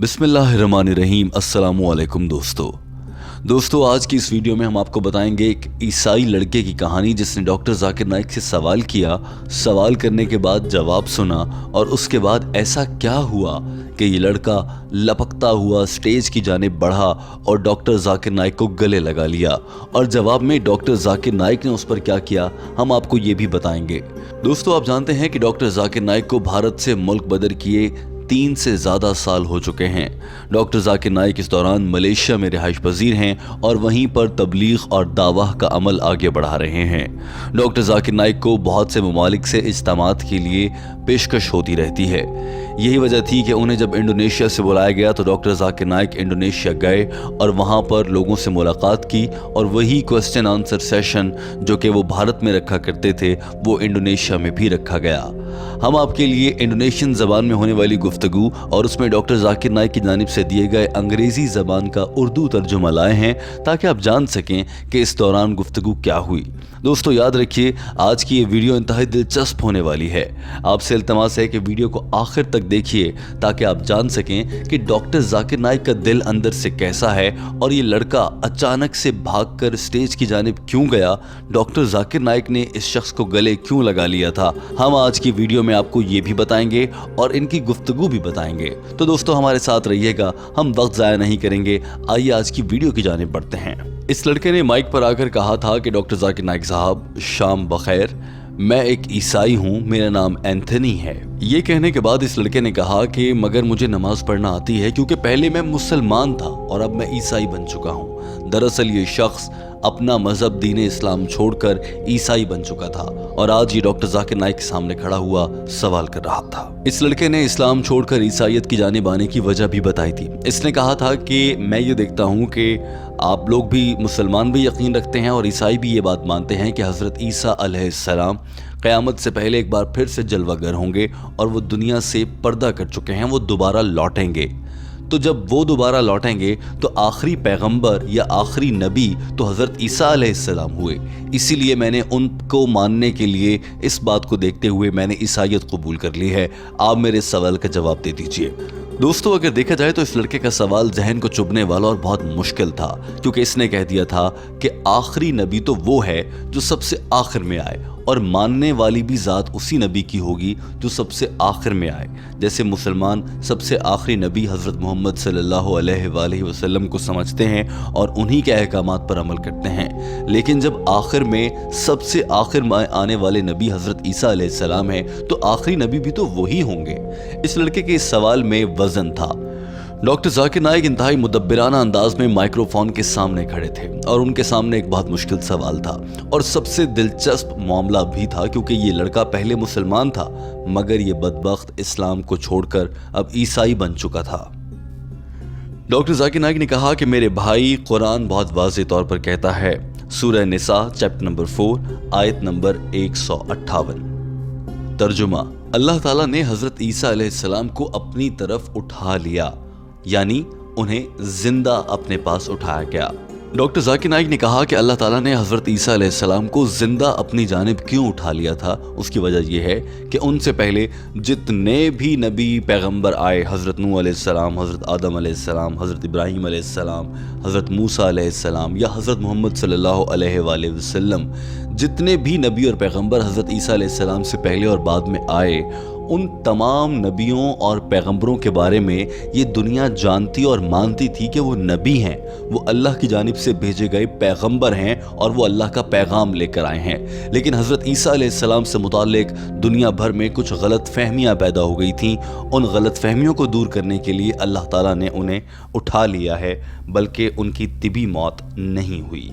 बिस्मिल्लाहिर्रहमानिर्रहीम। अस्सलामुअलैकुम दोस्तों आज की इस वीडियो में हम आपको बताएंगे एक ईसाई लड़के की कहानी जिसने डॉक्टर जाकिर नाइक से सवाल किया, सवाल करने के बाद जवाब सुना और उसके बाद ऐसा क्या हुआ कि ये लड़का लपकता हुआ स्टेज की जानिब बढ़ा और डॉक्टर जाकिर नाइक को गले लगा लिया और जवाब में डॉक्टर जाकिर नाइक ने उस पर क्या किया हम आपको ये भी बताएंगे। दोस्तों आप जानते हैं कि डॉक्टर जाकिर नाइक को भारत से मुल्क बदर किए 3 से ज़्यादा साल हो चुके हैं। डॉक्टर जाकिर नाइक इस दौरान मलेशिया में रिहाइश पजीर हैं और वहीं पर तबलीग और दावा का अमल आगे बढ़ा रहे हैं। डॉक्टर जाकिर नाइक को बहुत से ममालिक से इज्तिमात के लिए पेशकश होती रहती है। यही वजह थी कि उन्हें जब इंडोनेशिया से बुलाया गया तो डॉक्टर जाकिर नाइक इंडोनेशिया गए और वहाँ पर लोगों से मुलाकात की और वही क्वेश्चन आंसर सेशन जो कि वो भारत में रखा करते थे वो इंडोनेशिया में भी रखा गया। हम आपके लिए इंडोनेशियन ज़बान में होने वाली गुफ्तगू और उसमें डॉक्टर जाकिर नाइक की जानिब से दिए गए अंग्रेज़ी ज़बान का उर्दू तर्जुमा लाए हैं ताकि आप जान सकें कि इस दौरान गुफ्तगू क्या हुई। दोस्तों याद रखिए आज की ये वीडियो इंतहाई दिलचस्प होने वाली है। आपसे इल्तमास है कि वीडियो को आखिर तक देखिए ताकि आप जान सकें कि डॉक्टर जाकिर नाइक का दिल अंदर से कैसा है और ये लड़का अचानक से भागकर स्टेज की जानिब क्यों गया, डॉक्टर जाकिर नाइक ने इस शख्स को गले क्यों लगा लिया था। हम आज की वीडियो में आपको ये भी बताएंगे और इनकी गुफ्तगू भी बताएंगे। तो दोस्तों हमारे साथ रहिएगा, हम वक्त ज़ाया नहीं करेंगे। आइए आज की वीडियो की जानिब बढ़ते हैं। इस लड़के ने माइक पर आकर कहा था कि डॉक्टर जाकिर नाइक साहब शाम बखैर, मैं एक ईसाई हूँ, मेरा नाम एंथनी है। ये कहने के बाद इस लड़के ने कहा कि मगर मुझे नमाज पढ़ना आती है क्योंकि पहले मैं मुसलमान था और अब मैं ईसाई बन चुका हूँ। दरअसल ये शख्स अपना मजहब दीन इस्लाम छोड़कर ईसाई बन चुका था और आज ये डॉक्टर जाकिर नाइक के सामने खड़ा हुआ सवाल कर रहा था। इस लड़के ने इस्लाम छोड़कर ईसाईयत की जानिब आने की वजह भी बताई थी। इसने कहा था कि मैं ये देखता हूँ कि आप लोग भी मुसलमान भी यकीन रखते हैं और ईसाई भी ये बात मानते हैं कि हज़रत ईसा अलैहिस्सलाम क़यामत से पहले एक बार फिर से जलवागर होंगे और वो दुनिया से पर्दा कर चुके हैं, वो दोबारा लौटेंगे। तो जब वो दोबारा लौटेंगे तो आखिरी पैगंबर या आखिरी नबी तो हज़रत ईसा अलैहिस्सलाम हुए। इसीलिए मैंने उनको मानने के लिए इस बात को देखते हुए मैंने ईसाईयत कबूल कर ली है। आप मेरे सवाल का जवाब दे दीजिए। दोस्तों अगर देखा जाए तो इस लड़के का सवाल जहन को चुभने वाला और बहुत मुश्किल था क्योंकि इसने कह दिया था कि आखिरी नबी तो वो है जो सबसे आखिर में आए और मानने वाली भी ज़ात उसी नबी की होगी जो सबसे आखिर में आए। जैसे मुसलमान सबसे आखिरी नबी हज़रत मोहम्मद सल्लल्लाहु अलैहि वसल्लम को समझते हैं और उन्हीं के अहकामात पर अमल करते हैं, लेकिन जब आखिर में सबसे आखिर में आने वाले नबी हज़रत ईसा अलैहिस्सलाम है तो आखिरी नबी भी तो वही होंगे। इस लड़के के इस सवाल में वज़न था। डॉक्टर जाकिर नाइक इंतहाई मुदब्बिराना अंदाज में माइक्रोफोन के सामने खड़े थे और उनके सामने एक बहुत मुश्किल सवाल था और सबसे दिलचस्प मामला भी था क्योंकि ये लड़का पहले मुसलमान था मगर ये बदबख्त इस्लाम को छोड़कर अब ईसाई बन चुका था। डॉक्टर जाकिर नाइक ने कहा कि मेरे भाई, कुरान बहुत वाज़ेह तौर पर कहता है, सूरह निसा चैप्टर नंबर 4 आयत नंबर 158। तर्जुमा, अल्लाह ताला ने हज़रत ईसा अलैहिस्सलाम को अपनी तरफ उठा लिया, यानी उन्हें जिंदा अपने पास उठाया गया। डॉक्टर जाकिर नाइक ने कहा कि अल्लाह ताला ने हज़रत ईसा अलैहिस्सलाम को जिंदा अपनी जानिब क्यों उठा लिया था। उसकी वजह यह है कि उनसे पहले जितने भी नबी पैगंबर आए, हज़रत नूह अलैहिस्सलाम, हज़रत आदम अलैहिस्सलाम, हज़रत इब्राहीम अलैहिस्सलाम, हज़रत मूसा अलैहिस्सलाम या हज़रत मोहम्मद सल्लल्लाहु अलैहि वसल्लम, जितने भी नबी और पैगंबर हज़रत ईसा अलैहिस्सलाम से पहले और बाद में आए, उन तमाम नबियों और पैगंबरों के बारे में ये दुनिया जानती और मानती थी कि वो नबी हैं, वो अल्लाह की जानिब से भेजे गए पैगंबर हैं और वो अल्लाह का पैगाम लेकर आए हैं। लेकिन हज़रत ईसा अलैहिस्सलाम से मुताल्लिक दुनिया भर में कुछ गलत फहमियाँ पैदा हो गई थीं। उन गलत फहमियों को दूर करने के लिए अल्लाह ताला ने उन्हें उठा लिया है, बल्कि उनकी तिबी मौत नहीं हुई।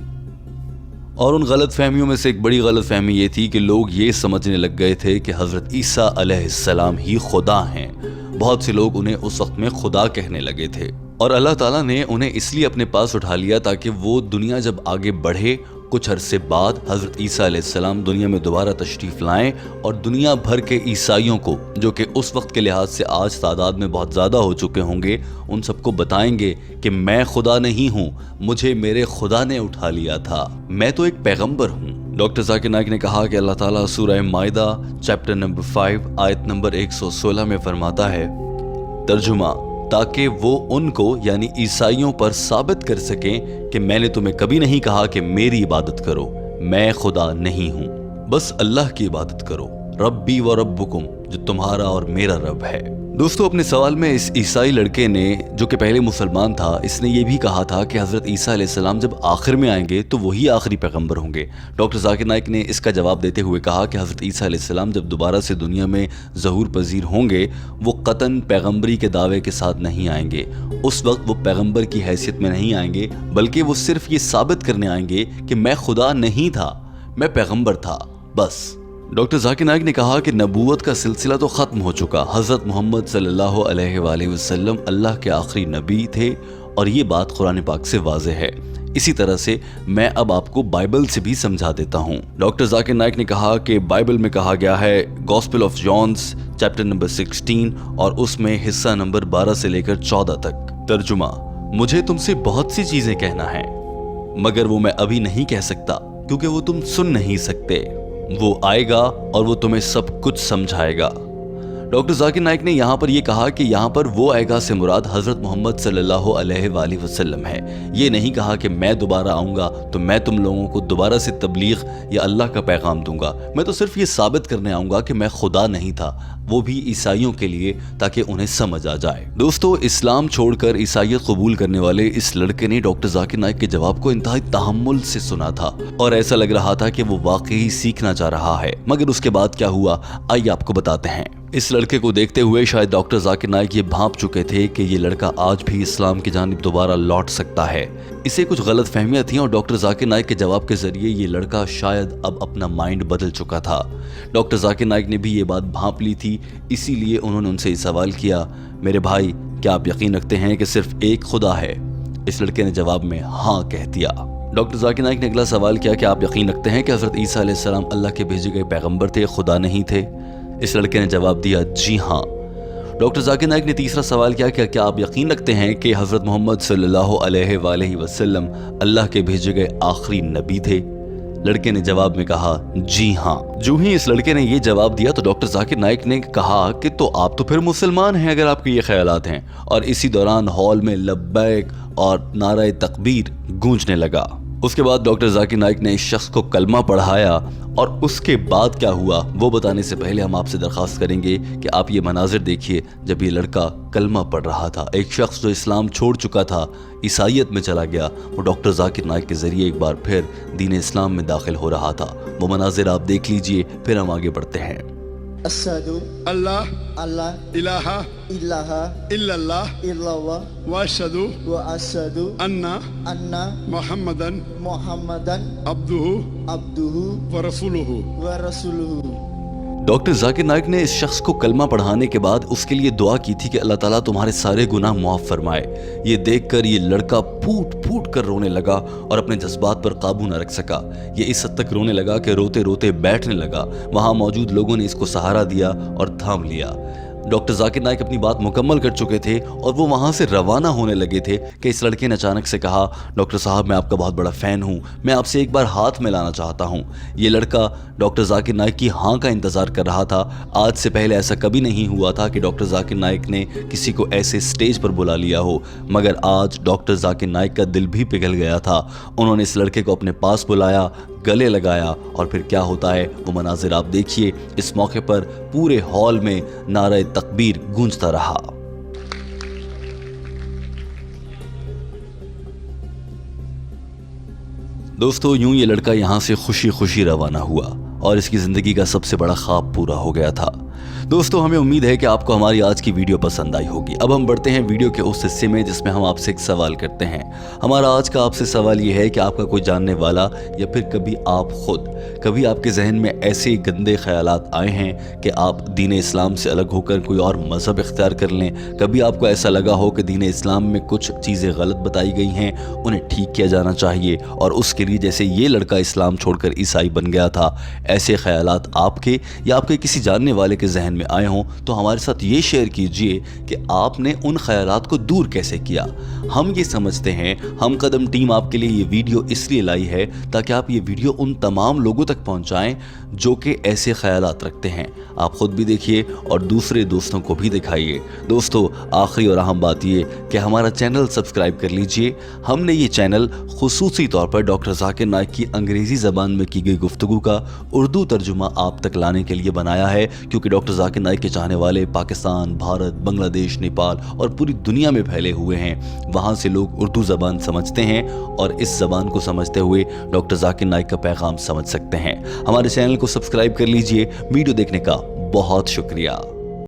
और उन गलत फहमियों में से एक बड़ी गलत फहमी ये थी कि लोग ये समझने लग गए थे कि हज़रत ईसा अलैहिस्सलाम ही खुदा हैं। बहुत से लोग उन्हें उस वक्त में खुदा कहने लगे थे और अल्लाह ताला ने उन्हें इसलिए अपने पास उठा लिया ताकि वो दुनिया जब आगे बढ़े कुछ अरसे बाद हज़रत ईसा अलैहिस्सलाम दुनिया में दोबारा तशरीफ़ लाएं और दुनिया भर के ईसाइयों को, जो कि उस वक्त के लिहाज से आज तादाद में बहुत ज़्यादा हो चुके होंगे, उन सबको बताएंगे कि मैं खुदा नहीं हूँ, मुझे मेरे खुदा ने उठा लिया था, मैं तो एक पैगंबर हूँ। डॉक्टर जाकिर नाइक ने कहा कि अल्लाह ताला सूरह माइदा चैप्टर नंबर 5 आयत नंबर 116 में फरमाता है, तर्जुमा, تاکہ وہ ان کو یعنی عیسائیوں پر ثابت کر سکیں کہ میں نے تمہیں کبھی نہیں کہا کہ میری عبادت کرو، میں خدا نہیں ہوں، بس اللہ کی عبادت کرو، ربی و ربکم، جو تمہارا اور میرا رب ہے۔ دوستو اپنے سوال میں اس عیسائی لڑکے نے جو کہ پہلے مسلمان تھا، اس نے یہ بھی کہا تھا کہ حضرت عیسیٰ علیہ السلام جب آخر میں آئیں گے تو وہی آخری پیغمبر ہوں گے۔ ڈاکٹر ذاکر نائک نے اس کا جواب دیتے ہوئے کہا کہ حضرت عیسیٰ علیہ السلام جب دوبارہ سے دنیا میں ظہور پذیر ہوں گے، وہ قطعاً پیغمبری کے دعوے کے ساتھ نہیں آئیں گے۔ اس وقت وہ پیغمبر کی حیثیت میں نہیں آئیں گے، بلکہ وہ صرف یہ ثابت کرنے آئیں گے کہ میں خدا نہیں تھا، میں پیغمبر تھا، بس۔ ڈاکٹر ذاکر نائک نے کہا کہ نبوت کا سلسلہ تو ختم ہو چکا، حضرت محمد صلی اللہ علیہ وآلہ وسلم اللہ کے آخری نبی تھے، اور یہ بات قرآن پاک سے واضح ہے۔ اسی طرح سے میں اب آپ کو بائبل سے بھی سمجھا دیتا ہوں۔ ڈاکٹر ذاکر نائک نے کہا کہ بائبل میں کہا گیا ہے، گاسپل آف جانس چیپٹر نمبر 16 اور اس میں حصہ نمبر 12 سے لے کر 14 تک۔ ترجمہ: مجھے تم سے بہت سی چیزیں کہنا ہے، مگر وہ میں ابھی نہیں کہہ سکتا کیونکہ وہ تم سن نہیں سکتے۔ وہ آئے گا اور وہ تمہیں سب کچھ سمجھائے گا۔ ڈاکٹر ذاکر نائک نے یہاں پر یہ کہا کہ یہاں پر وہ آئے گا سے مراد حضرت محمد صلی اللہ علیہ وآلہ وسلم ہے۔ یہ نہیں کہا کہ میں دوبارہ آؤں گا تو میں تم لوگوں کو دوبارہ سے تبلیغ یا اللہ کا پیغام دوں گا، میں تو صرف یہ ثابت کرنے آؤں گا کہ میں خدا نہیں تھا، وہ بھی عیسائیوں کے لیے تاکہ انہیں سمجھ آ جائے۔ دوستو اسلام چھوڑ کر عیسائیت قبول کرنے والے اس لڑکے نے ڈاکٹر ذاکر نائک کے جواب کو انتہائی تحمل سے سنا تھا اور ایسا لگ رہا تھا کہ وہ واقعی سیکھنا چاہ رہا ہے، مگر اس کے بعد کیا ہوا آئیے آپ کو بتاتے ہیں۔ اس لڑکے کو دیکھتے ہوئے شاید ڈاکٹر ذاکر نائک یہ بھانپ چکے تھے کہ یہ لڑکا آج بھی اسلام کی جانب دوبارہ لوٹ سکتا ہے۔ اسے کچھ غلط فہمیاں تھیں اور ڈاکٹر ذاکر نائک کے جواب کے ذریعے یہ لڑکا شاید اب اپنا مائنڈ بدل چکا تھا۔ ڈاکٹر ذاکر نائک نے بھی یہ بات بھانپ لی تھی، اسی لیے انہوں نے ان سے یہ سوال کیا، میرے بھائی کیا آپ یقین رکھتے ہیں کہ صرف ایک خدا ہے؟ اس لڑکے نے جواب میں ہاں کہہ دیا۔ ڈاکٹر ذاکر نائک نے اگلا سوال کیا کہ آپ یقین رکھتے ہیں کہ حضرت عیسیٰ علیہ السلام اللہ کے بھیجے گئے پیغمبر تھے، خدا نہیں تھے؟ اس لڑکے نے جواب دیا جی ہاں۔ ڈاکٹر ذاکر نائک نے تیسرا سوال کیا کہ کیا آپ یقین رکھتے ہیں کہ حضرت محمد صلی اللہ علیہ وآلہ وسلم اللہ کے بھیجے گئے آخری نبی تھے؟ لڑکے نے جواب میں کہا جی ہاں۔ جو ہی اس لڑکے نے یہ جواب دیا تو ڈاکٹر ذاکر نائک نے کہا کہ تو آپ تو پھر مسلمان ہیں اگر آپ کے یہ خیالات ہیں، اور اسی دوران ہال میں لبیک اور نعرہ تکبیر گونجنے لگا۔ اس کے بعد ڈاکٹر ذاکر نائک نے اس شخص کو کلمہ پڑھایا، اور اس کے بعد کیا ہوا وہ بتانے سے پہلے ہم آپ سے درخواست کریں گے کہ آپ یہ مناظر دیکھیے جب یہ لڑکا کلمہ پڑھ رہا تھا۔ ایک شخص جو اسلام چھوڑ چکا تھا، عیسائیت میں چلا گیا، وہ ڈاکٹر ذاکر نائک کے ذریعے ایک بار پھر دین اسلام میں داخل ہو رہا تھا۔ وہ مناظر آپ دیکھ لیجئے، پھر ہم آگے بڑھتے ہیں۔ اشہدو اللہ اللہ الہ الہ الا اللہ الا اللہ واشہدو واشہدو ان ان محمدن محمدن عبدہ عبدہ ورسولہ۔ ورسولہ۔ ڈاکٹر ذاکر نائک نے اس شخص کو کلمہ پڑھانے کے بعد اس کے لیے دعا کی تھی کہ اللہ تعالیٰ تمہارے سارے گناہ معاف فرمائے۔ یہ دیکھ کر یہ لڑکا پھوٹ پھوٹ کر رونے لگا اور اپنے جذبات پر قابو نہ رکھ سکا۔ یہ اس حد تک رونے لگا کہ روتے روتے بیٹھنے لگا۔ وہاں موجود لوگوں نے اس کو سہارا دیا اور تھام لیا۔ ڈاکٹر ذاکر نائک اپنی بات مکمل کر چکے تھے اور وہ وہاں سے روانہ ہونے لگے تھے کہ اس لڑکے نے اچانک سے کہا، ڈاکٹر صاحب میں آپ کا بہت بڑا فین ہوں، میں آپ سے ایک بار ہاتھ ملانا چاہتا ہوں۔ یہ لڑکا ڈاکٹر ذاکر نائک کی ہاں کا انتظار کر رہا تھا۔ آج سے پہلے ایسا کبھی نہیں ہوا تھا کہ ڈاکٹر ذاکر نائک نے کسی کو ایسے سٹیج پر بلا لیا ہو، مگر آج ڈاکٹر ذاکر نائک کا دل بھی پگھل گیا تھا۔ انہوں نے اس لڑکے کو اپنے پاس بلایا، گلے لگایا، اور پھر کیا ہوتا ہے وہ مناظر آپ دیکھیے۔ اس موقع پر پورے ہال میں نعرہ تکبیر گونجتا رہا۔ دوستو یوں یہ لڑکا یہاں سے خوشی خوشی روانہ ہوا اور اس کی زندگی کا سب سے بڑا خواب پورا ہو گیا تھا۔ دوستو ہمیں امید ہے کہ آپ کو ہماری آج کی ویڈیو پسند آئی ہوگی۔ اب ہم بڑھتے ہیں ویڈیو کے اس حصے میں جس میں ہم آپ سے ایک سوال کرتے ہیں۔ ہمارا آج کا آپ سے سوال یہ ہے کہ آپ کا کوئی جاننے والا یا پھر کبھی آپ خود کبھی آپ کے ذہن میں ایسے گندے خیالات آئے ہیں کہ آپ دین اسلام سے الگ ہو کر کوئی اور مذہب اختیار کر لیں؟ کبھی آپ کو ایسا لگا ہو کہ دین اسلام میں کچھ چیزیں غلط بتائی گئی ہیں، انہیں ٹھیک کیا جانا چاہیے، اور اس کے لیے جیسے یہ لڑکا اسلام چھوڑ کر عیسائی بن گیا تھا، ایسے خیالات آپ کے یا آپ کے کسی جاننے والے کے ذہن में आए हों तो हमारे साथ ये शेयर कीजिए कि आपने उन ख्यालात को दूर कैसे किया। हम ये समझते हैं, हम कदम टीम आपके लिए ये वीडियो इसलिए लाई है ताकि आप ये वीडियो उन तमाम लोगों तक पहुंचाएं जो कि ऐसे ख्यालात रखते हैं। आप खुद भी देखिए और दूसरे दोस्तों को भी दिखाइए। दोस्तों, आखिरी और अहम बात ये कि हमारा चैनल सब्सक्राइब कर लीजिए। हमने ये चैनल खुसूसी तौर पर डॉक्टर जाकिर नाइक की अंग्रेजी ज़बान में की गई गुफ्तगू का उर्दू तर्जुमा आप तक लाने के लिए बनाया है, क्योंकि डॉक्टर जाकिर नाइक के चाहने वाले पाकिस्तान, भारत, बांग्लादेश, नेपाल और पूरी दुनिया में फैले हुए हैं। वहाँ से लोग उर्दू ज़बान समझते हैं और इस ज़बान को समझते हुए डॉक्टर जाकिर नाइक का पैगाम समझ सकते हैं। हमारे चैनल को सब्सक्राइब कर लीजिए। वीडियो देखने का बहुत शुक्रिया।